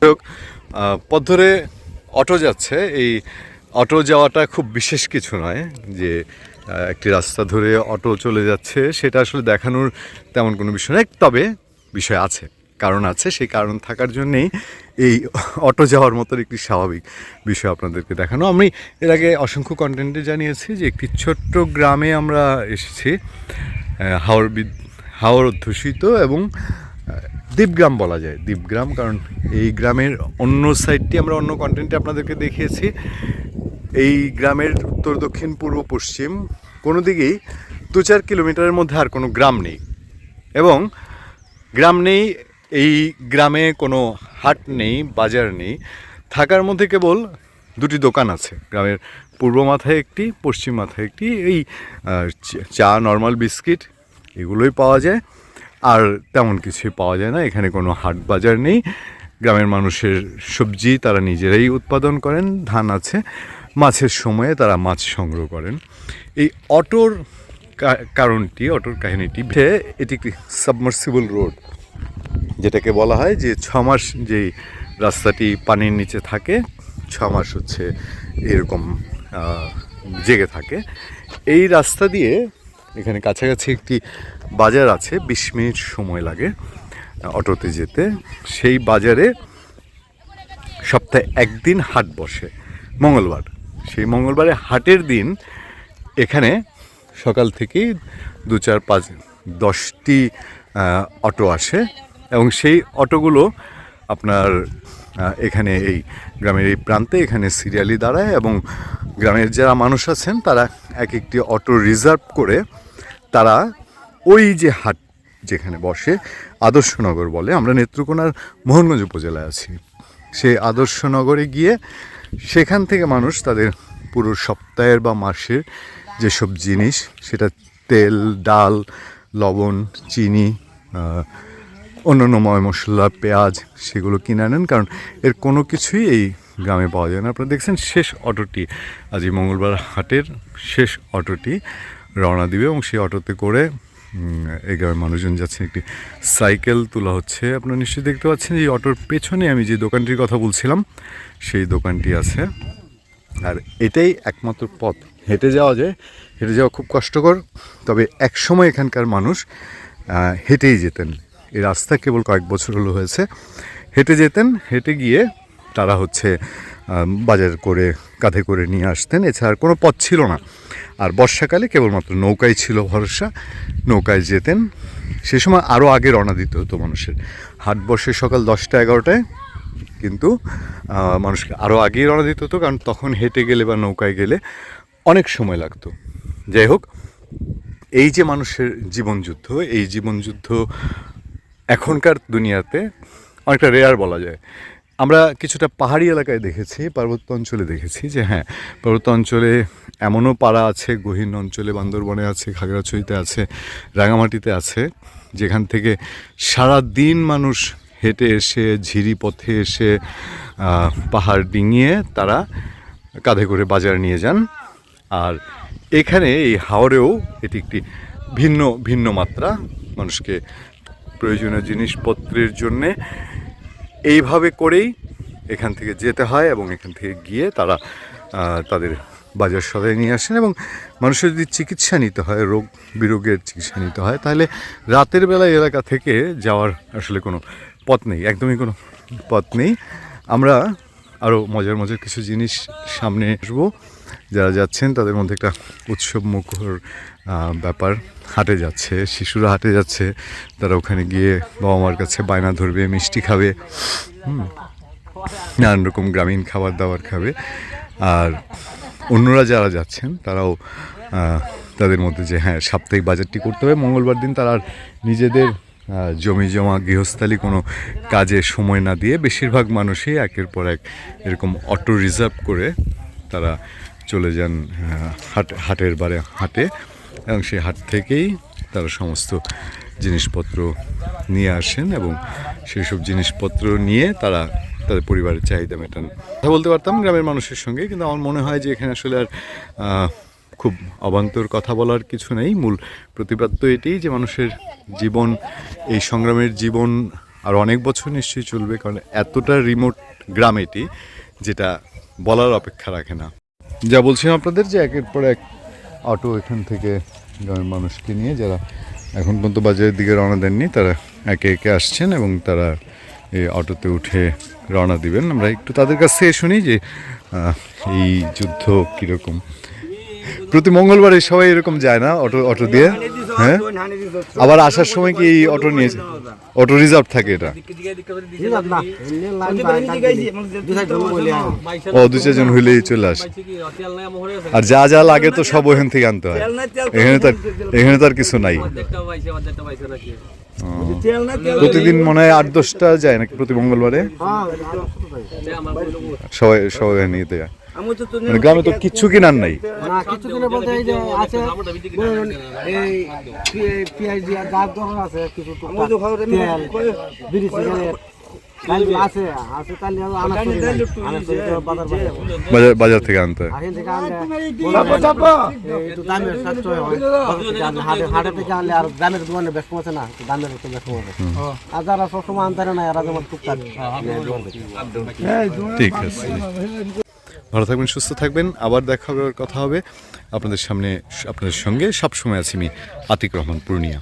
হোক, পথ ধরে অটো যাচ্ছে। এই অটো যাওয়াটা খুব বিশেষ কিছু নয় যে একটি রাস্তা ধরে অটো চলে যাচ্ছে, সেটা আসলে দেখানোর তেমন কোনো বিষয় নেই। তবে বিষয় আছে, কারণ আছে। সেই কারণ থাকার জন্যেই এই অটো যাওয়ার মতো একটি স্বাভাবিক বিষয় আপনাদেরকে দেখানো। আমি এর আগে অসংখ্য কন্টেন্টে জানিয়েছি যে একটি ছোট্ট গ্রামে আমরা এসেছি, হাওর অধ্যুষিত এবং দ্বীপগ্রাম বলা যায়। দ্বীপগ্রাম, কারণ এই গ্রামের অন্য সাইডটি আমরা অন্য কন্টেন্টে আপনাদেরকে দেখিয়েছি। এই গ্রামের উত্তর দক্ষিণ পূর্ব পশ্চিম কোনো দিকেই 2-4 কিলোমিটারের মধ্যে আর কোনো গ্রাম নেই, এবং গ্রাম নেই। এই গ্রামে কোনো হাট নেই, বাজার নেই। থাকার মধ্যে কেবল দুটি দোকান আছে, গ্রামের পূর্ব মাথায় একটি, পশ্চিম মাথায় একটি। এই চা, নর্মাল বিস্কিট এগুলোই পাওয়া যায়, আর তেমন কিছুই পাওয়া যায় না। এখানে কোনো হাট বাজার নেই। গ্রামের মানুষের সবজি তারা নিজেরাই উৎপাদন করেন, ধান আছে, মাছের সময়ে তারা মাছ সংগ্রহ করেন। এই অটোর কারণটি, অটোর কাহিনীটি, এটি একটি সাবমার্সিবল রোড, যেটাকে বলা হয় যে 6 মাস যেই রাস্তাটি পানির নিচে থাকে, 6 মাস হচ্ছে এরকম জেগে থাকে। এই রাস্তা দিয়ে এখানে কাছাকাছি একটি বাজার আছে, 20 মিনিট সময় লাগে অটোতে যেতে। সেই বাজারে সপ্তাহে একদিন হাট বসে, মঙ্গলবার। সেই মঙ্গলবারে হাটের দিন এখানে সকাল থেকেই 2-4-5-10টি অটো আসে, এবং সেই অটোগুলো আপনার এখানে এই গ্রামের এই প্রান্তে এখানে সিরিয়ালি দাঁড়ায়, এবং গ্রামের যারা মানুষ আছেন তারা এক একটি অটো রিজার্ভ করে তারা ওই যে হাট যেখানে বসে, আদর্শনগর বলে, আমরা নেত্রকোনার মোহনগঞ্জ উপজেলায় আছি, সেই আদর্শনগরে গিয়ে সেখান থেকে মানুষ তাদের পুরো সপ্তাহের বা মাসের যেসব জিনিস, সেটা তেল, ডাল, লবণ, চিনি, অন্যান্য ময় মশলা, পেঁয়াজ, সেগুলো কিনে আনেন। কারণ এর কোনো কিছুই এই গ্রামে পাওয়া যায় না। আপনারা দেখছেন শেষ অটোটি, আজ এই মঙ্গলবার হাটের শেষ অটোটি রওনা দিবে, এবং সেই অটোতে করে এই গ্রামের মানুষজন যাচ্ছেন। একটি সাইকেল তোলা হচ্ছে, আপনারা নিশ্চয়ই দেখতে পাচ্ছেন। এই অটোর পেছনে আমি যে দোকানটির কথা বলছিলাম, সেই দোকানটি আছে। আর এটাই একমাত্র পথ, হেঁটে যাওয়া যায়। হেঁটে যাওয়া খুব কষ্টকর, তবে এক সময় এখানকার মানুষ হেঁটেই যেতেন। এই রাস্তা কেবল কয়েক বছর হলো হয়েছে। হেঁটে যেতেন, হেঁটে গিয়ে তারা হচ্ছে বাজার করে কাঁধে করে নিয়ে আসতেন। এছাড়া কোনো পথ ছিল না। আর বর্ষাকালে কেবলমাত্র নৌকায় ছিল ভরসা, নৌকায় যেতেন। সে সময় আরও আগে রওনা দিতে হতো মানুষের। হাট বসে সকাল 10টা-11টায়, কিন্তু মানুষকে আরও আগেই রওনা দিতে হতো, কারণ তখন হেঁটে গেলে বা নৌকায় গেলে অনেক সময় লাগতো। যাই হোক, এই যে মানুষের জীবনযুদ্ধ, এই জীবনযুদ্ধ এখনকার দুনিয়াতে অনেকটা রেয়ার বলা যায়। আমরা কিছুটা পাহাড়ি এলাকায় দেখেছি, পার্বত্য অঞ্চলে দেখেছি যে হ্যাঁ, পার্বত্য অঞ্চলে এমনও পাড়া আছে, গহীন অঞ্চলে বান্দরবনে আছে, খাগড়াছড়িতে আছে, রাঙামাটিতে আছে, যেখান থেকে সারা দিন মানুষ হেঁটে এসে, ঝিরি পথে এসে, পাহাড় ডিঙিয়ে তারা কাঁধে করে বাজার নিয়ে যান। আর এখানে এই হাওরেও এটি একটি ভিন্ন ভিন্ন মাত্রা। মানুষকে প্রয়োজনীয় জিনিসপত্রের জন্যে এইভাবে করেই এখান থেকে যেতে হয়, এবং এখান থেকে গিয়ে তারা তাদের বাজার সদাই নিয়ে আসেন। এবং মানুষের যদি চিকিৎসা নিতে হয়, রোগ বিরোগের চিকিৎসা নিতে হয়, তাহলে রাতের বেলা এলাকা থেকে যাওয়ার আসলে কোনো পথ নেই, একদমই কোনো পথ নেই। আমরা আরও মজার মজার কিছু জিনিস সামনে আসবো। যারা যাচ্ছেন তাদের মধ্যে একটা উৎসব মুখর ব্যাপার। হাটে যাচ্ছে, শিশুরা হাটে যাচ্ছে, তারা ওখানে গিয়ে বাবা মার কাছে বায়না ধরবে, মিষ্টি খাবে, নানান রকম গ্রামীণ খাবার দাবার খাবে। আর অন্যরা যারা যাচ্ছেন তারাও তাদের মধ্যে যে হ্যাঁ, সাপ্তাহিক বাজারটি করতে হবে মঙ্গলবার দিন, তারা আর নিজেদের জমি জমা গৃহস্থালী কোনো কাজে সময় না দিয়ে বেশিরভাগ মানুষই একের পর এক এরকম অটো রিজার্ভ করে তারা চলে যান হাটের বারে হাটে, এবং সেই হাট থেকেই তারা সমস্ত জিনিসপত্র নিয়ে আসেন, এবং সেই সব জিনিসপত্র নিয়ে তারা তাদের পরিবারের চাহিদা মেটান। কথা বলতে পারতাম গ্রামের মানুষের সঙ্গে, কিন্তু আমার মনে হয় যে এখানে আসলে আর খুব অবান্তর কথা বলার কিছু নেই। মূল প্রতিপাদ্য এটি যে মানুষের জীবন, এই সংগ্রামের জীবন আর অনেক বছর নিশ্চয়ই চলবে, কারণ এতটা রিমোট গ্রাম এটি যেটা বলার অপেক্ষা রাখে না। যা বলছিলাম আপনাদের যে একের পর এক অটো এখান থেকে গ্রামের মানুষকে নিয়ে যারা এখন পর্যন্ত বাজারের দিকে রওনা দেননি তারা একে একে আসছেন এবং তারা এই অটোতে উঠে রওনা দিবেন। আমরা একটু তাদের কাছ থেকে শুনি যে এই যুদ্ধ কীরকম। প্রতি মঙ্গলবারে সবাই এরকম যায় না অটো দিয়ে? হ্যাঁ, আবার আসার সময় কি এই অটো নিয়ে অটো রিজার্ভ থাকে? এটা ও 2-4 জন হইলেই চলে আসে। আর যা যা লাগে তো সব ওখান থেকে আনতে হয়, এখানে তো আর কিছু নাই। প্রতিদিন মনে হয় 8-10টা যায় নাকি প্রতি মঙ্গলবারে? সবাই সবাই নিয়ে দেয়। মানে গ্রামে তো কিচ্ছু কেনার নাই। কিছু কিনে বলতে এই যে আছে এই পিআই দিয়া গাছ দোকান আছে, কিছু বিড়ি সিগারেট আছে আছে তাহলে বাজার থেকে আনতে হয়। একটু দামের সাশ্রয় হয়, হাটে থেকে আনলে আর দামের দোকানে বেশ কমছে না, দামের একটু বেশ কমছে। আর যারা সবসময় আনতে না এরা যেমন টুকটাক। ঠিক আছে, ভালো থাকবেন, সুস্থ থাকবেন, আবার দেখা হবে, কথা হবে আপনাদের সামনে। আপনাদের সঙ্গে সবসময় আছি আমি আতিক রহমান, পূর্ণিয়া।